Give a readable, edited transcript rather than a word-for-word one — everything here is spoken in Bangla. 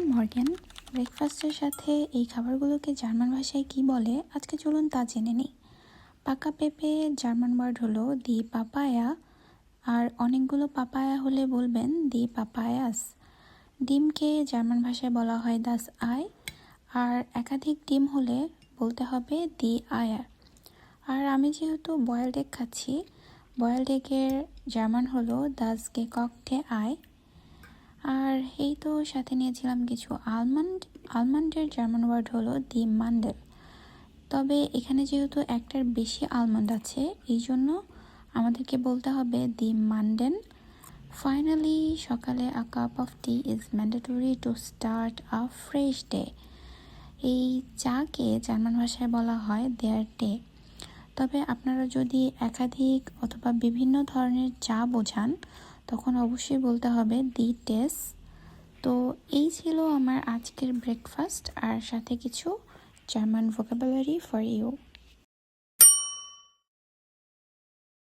Guten Morgan. ব্রেকফাস্টের সাথে এই খাবারগুলোকে জার্মান ভাষায় কি বলে আজকে চলুন তা জেনে নিই। পাকা পেঁপে জার্মান ওয়ার্ড হলো দি পাপায়া, আর অনেকগুলো পাপায়া হলে বলবেন দি পাপায়াস। ডিমকে জার্মান ভাষায় বলা হয় দাস আই, আর একাধিক ডিম হলে বলতে হবে দি আয়ার। আর আমি যেহেতু বয়েলড এগ খাচ্ছি, বয়েলড এগের জার্মান হলো দাস গেককটে আই। আর এই তো সাথে নিয়েছিলাম কিছু আলমন্ডের জার্মান ওয়ার্ড হলো দি মান্ডেল। তবে এখানে যেহেতু একটার বেশি আলমন্ড আছে, এই জন্য আমাদেরকে বলতে হবে দি মান্ডেন। ফাইনালি সকালে আ cup of T is mandatory to start a fresh day. এই চাকে জার্মান ভাষায় বলা হয় দেয়ার টে। তবে আপনারা যদি একাধিক অথবা বিভিন্ন ধরনের চা বোঝান তখন অবশ্যই বলতে হবে দি টেস। তো এই ছিল আমার আজকের ব্রেকফাস্ট, আর সাথে কিছু জার্মান ভোকাবুলারি ফর ইউ।